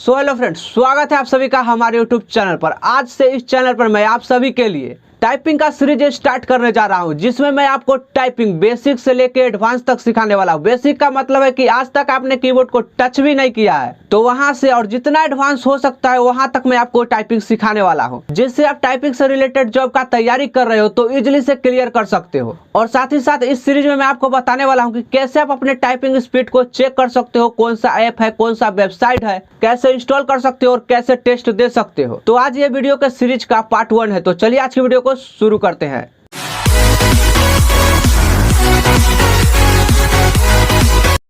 So hello friends, स्वागत है आप सभी का हमारे यूट्यूब चैनल पर। आज से इस चैनल पर मैं आप सभी के लिए टाइपिंग का सीरीज स्टार्ट करने जा रहा हूं, जिसमें मैं आपको टाइपिंग बेसिक से लेकर एडवांस तक सिखाने वाला हूं। बेसिक का मतलब है कि आज तक आपने कीबोर्ड को टच भी नहीं किया है, तो वहां से और जितना एडवांस हो सकता है वहां तक मैं आपको टाइपिंग सिखाने वाला हूं, जिससे आप टाइपिंग से रिलेटेड जॉब का तैयारी कर रहे हो तो इजिली से क्लियर कर सकते हो। और साथ ही साथ इस सीरीज में मैं आपको बताने वाला हूँ कि कैसे आप अपने टाइपिंग स्पीड को चेक कर सकते हो, कौन सा ऐप है, कौन सा वेबसाइट है, कैसे इंस्टॉल कर सकते हो और कैसे टेस्ट दे सकते हो। तो आज ये वीडियो के सीरीज का पार्ट 1 है। तो चलिए आज की वीडियो को शुरू करते हैं।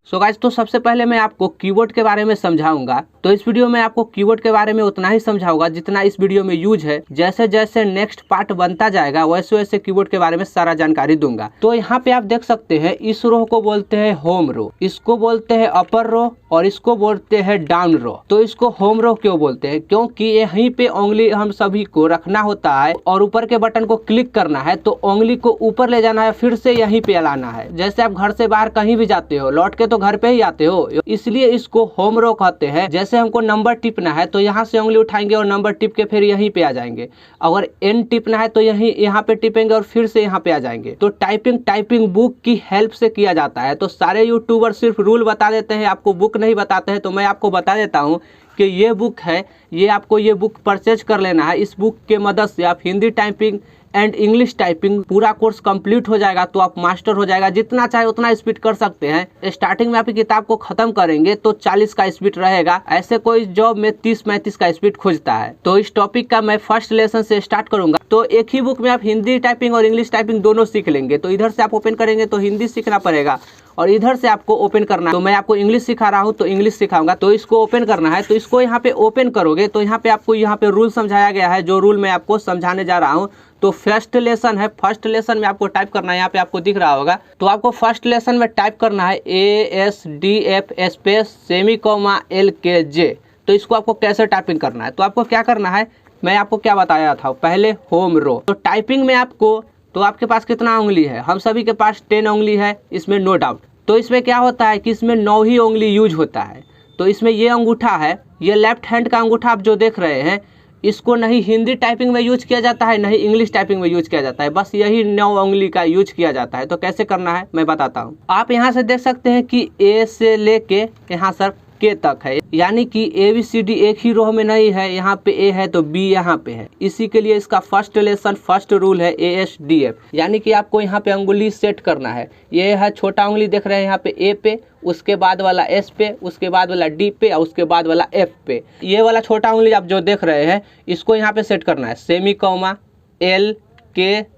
सो गाइस, तो सबसे पहले मैं आपको कीबोर्ड के बारे में समझाऊंगा। तो इस वीडियो में आपको कीबोर्ड के बारे में उतना ही समझाऊंगा जितना इस वीडियो में यूज है। जैसे जैसे नेक्स्ट पार्ट बनता जाएगा वैसे वैसे कीबोर्ड के बारे में सारा जानकारी दूंगा। तो यहाँ पे आप देख सकते हैं, इस रो को बोलते हैं होम रो, इसको बोलते हैं अपर रो और इसको बोलते हैं डाउन रो। तो इसको होम रो क्यों बोलते हैं? क्योंकि यहीं पे उंगली हम सभी को रखना होता है और ऊपर के बटन को क्लिक करना है, तो उंगली को ऊपर ले जाना है, फिर से यहीं पे लाना है। जैसे आप घर से बाहर कहीं भी जाते हो, लौट के तो घर पे ही आते हो, इसलिए इसको होम रो कहते हैं। जैसे हमको नंबर टिपना है तो यहाँ से उंगली उठाएंगे और नंबर टिप के फिर यहीं पे आ जाएंगे। अगर एन टिपना है तो यहाँ पे टिपेंगे और फिर से यहाँ पे आ जाएंगे। तो टाइपिंग बुक की हेल्प से किया जाता है। तो सारे यूट्यूबर सिर्फ रूल बता देते हैं, आपको बुक नहीं बताते हैं। तो मैं आपको बता देता हूँ कि ये बुक है, ये आपको ये बुक परचेज कर लेना है। इस बुक के मदद से आप Hindi typing and English typing पूरा कोर्स कंप्लीट हो जाएगा, तो आप मास्टर हो जाएगा। जितना चाहे उतना स्पीड कर सकते हैं। स्टार्टिंग में आप किताब को खत्म करेंगे तो 40 का स्पीड रहेगा। ऐसे कोई जॉब में 30-35 का स्पीड खोजता है। तो इस टॉपिक का मैं फर्स्ट लेसन से स्टार्ट करूंगा। तो एक ही बुक में आप हिंदी टाइपिंग और इंग्लिश टाइपिंग दोनों सीख लेंगे। तो इधर से आप ओपन करेंगे तो हिंदी सीखना पड़ेगा और इधर से आपको ओपन करना है। तो मैं आपको इंग्लिश सिखा रहा हूँ तो इंग्लिश सिखाऊंगा। तो इसको ओपन करना है, तो इसको यहाँ पे ओपन करोगे तो यहाँ पे आपको यहाँ पे रूल समझाया गया है, जो रूल मैं आपको समझाने जा रहा हूँ। तो फर्स्ट लेसन है, फर्स्ट लेसन में आपको टाइप करना है, यहाँ पे आपको दिख रहा होगा। तो आपको फर्स्ट लेसन में टाइप करना है ASDF स्पेस सेमीकोमा LKJ। तो इसको आपको कैसे टाइपिंग करना है? तो आपको क्या करना है, मैं आपको क्या बताया था पहले, होम रो। तो टाइपिंग में आपको, तो आपके पास कितना उंगली है? हम सभी के पास 10 उंगली है, इसमें नो डाउट। तो इसमें क्या होता है कि इसमें 9 ही उंगली यूज होता है। तो इसमें ये अंगूठा है, ये लेफ्ट हैंड का अंगूठा आप जो देख रहे हैं, इसको नहीं हिंदी टाइपिंग में यूज किया जाता है, नहीं इंग्लिश टाइपिंग में यूज किया जाता है। बस यही 9 उंगली का यूज किया जाता है। तो कैसे करना है मैं बताता हूँ। आप यहाँ से देख सकते हैं कि ए से लेके यहाँ सर के तक है, यानी कि ABCD एक ही रो में नहीं है। यहाँ पे A है तो B यहाँ पे है। इसी के लिए इसका फर्स्ट लेसन, फर्स्ट रूल है ASDF, यानी कि आपको यहाँ पे अंगुली सेट करना है। ये है छोटा उंगली देख रहे हैं यहाँ पे A पे, उसके बाद वाला S पे, उसके बाद वाला D पे और उसके बाद वाला F पे। ये वाला छोटा उंगली आप जो देख रहे हैं, इसको यहाँ पे सेट करना है, सेमीकोमा LKJ।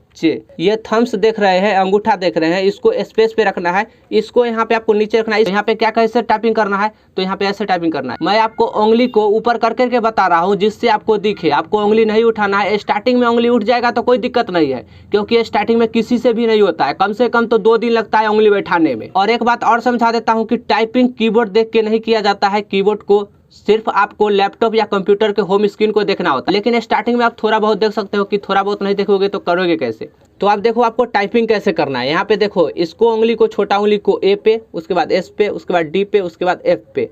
ये थम्स देख रहे हैं, अंगूठा देख रहे हैं, इसको स्पेस पे रखना है। इसको यहाँ पे आपको नीचे रखना है। यहाँ पे क्या कैसे टाइपिंग करना है, तो यहाँ पे ऐसे टाइपिंग करना है। मैं आपको उंगली को ऊपर करके बता रहा हूँ जिससे आपको दिखे। आपको उंगली नहीं उठाना है। स्टार्टिंग में उंगली उठ जाएगा तो कोई दिक्कत नहीं है, क्योंकि स्टार्टिंग में किसी से भी नहीं होता है। कम से कम तो 2 दिन लगता है उंगली बैठाने में। और एक बात और समझा देता हूँ कि टाइपिंग कीबोर्ड देख के नहीं किया जाता है। कीबोर्ड को सिर्फ आपको लैपटॉप या कंप्यूटर के होम स्क्रीन को देखना होता है। लेकिन स्टार्टिंग में आप थोड़ा बहुत देख सकते हो, कि थोड़ा बहुत नहीं देखोगे तो करोगे कैसे? तो आप देखो आपको टाइपिंग कैसे करना है। यहाँ पे देखो, इसको उंगली को, छोटा उंगली को A पे, उसके बाद S पे, उसके बाद D पे, उसके बाद F पे,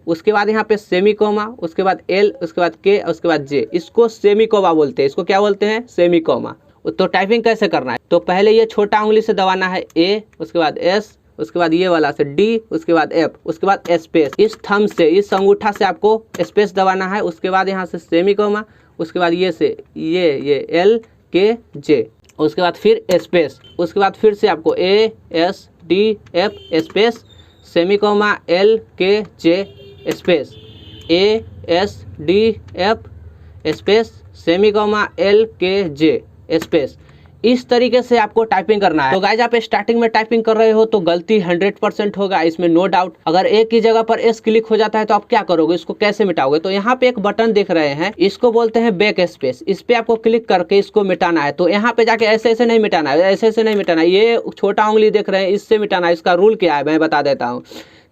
उसके बाद यहाँ पे सेमीकोमा, उसके बाद L, उसके बाद K, उसके बाद J। इसको सेमीकोमा बोलते हैं। इसको क्या बोलते हैं? सेमीकोमा। तो टाइपिंग कैसे करना है, तो पहले ये छोटा उंगली से दबाना है A, उसके बाद S, उसके बाद ये वाला से D, उसके बाद F, उसके बाद स्पेस। इस थंब से, इस अंगूठा से आपको स्पेस दबाना है। उसके बाद यहाँ से सेमीकोमा, उसके बाद ये से ये LKJ, उसके बाद फिर स्पेस, उसके बाद फिर से आपको ASDF space semicolon LKJ space ASDF space semicolon LKJ space. इस तरीके से आपको टाइपिंग करना है। तो गाइज, आप स्टार्टिंग में टाइपिंग कर रहे हो तो गलती 100% होगा, इसमें नो डाउट। अगर एक ही जगह पर S क्लिक हो जाता है तो आप क्या करोगे, इसको कैसे मिटाओगे? तो यहाँ पे एक बटन देख रहे हैं, इसको बोलते हैं बैक स्पेस। इस पे आपको क्लिक करके इसको मिटाना है। तो यहाँ पे जाके ऐसे ऐसे नहीं मिटाना है, ऐसे ऐसे नहीं मिटाना है। ये छोटा उंगली देख रहे हैं, इससे मिटाना है। इसका रूल क्या है मैं बता देता हूँ।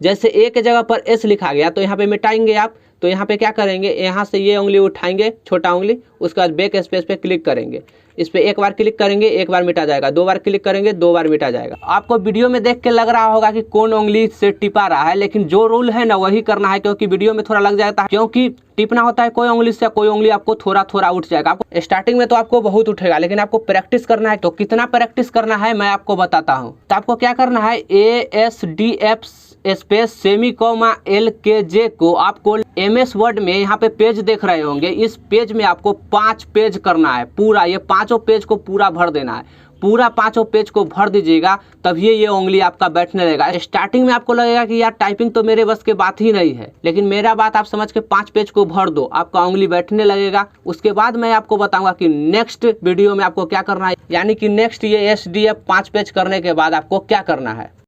जैसे एक जगह पर S लिखा गया तो यहाँ पे मिटाएंगे आप। तो यहाँ पे क्या करेंगे, यहाँ से ये उंगली उठाएंगे, छोटा उंगली, उसके बाद बैक स्पेस पे क्लिक करेंगे। इस पर एक बार क्लिक करेंगे, एक बार मिटा जाएगा, 2 बार क्लिक करेंगे, 2 बार मिटा जाएगा। आपको वीडियो में देख के लग रहा होगा कि कौन उंगली से टिपा रहा है, लेकिन जो रूल है ना वही करना है, क्योंकि वीडियो में थोड़ा लग जाता है, क्योंकि टिपना होता है कोई उंगली से, कोई उंगली आपको थोड़ा थोड़ा उठ जाएगा। आपको स्टार्टिंग में तो आपको बहुत उठेगा, लेकिन आपको प्रैक्टिस करना है। तो कितना प्रैक्टिस करना है मैं आपको बताता हूँ। तो आपको क्या करना है, ASDF स्पेस सेमीकोमा LKJ को आपको MS वर्ड में यहाँ पे पेज देख रहे होंगे, इस पेज में आपको 5 पेज करना है पूरा। ये 5 पेज को पूरा भर देना है, पूरा 5 पेज को भर दीजिएगा, तभी ये उंगली आपका बैठने लगेगा। स्टार्टिंग में आपको लगेगा कि यार टाइपिंग तो मेरे बस के बात ही नहीं है, लेकिन मेरा बात आप समझ के 5 पेज को भर दो, आपका उंगली बैठने लगेगा। उसके बाद मैं आपको बताऊंगा कि नेक्स्ट वीडियो में आपको क्या करना है, यानी कि नेक्स्ट ये SDF 5 पेज करने के बाद आपको क्या करना है।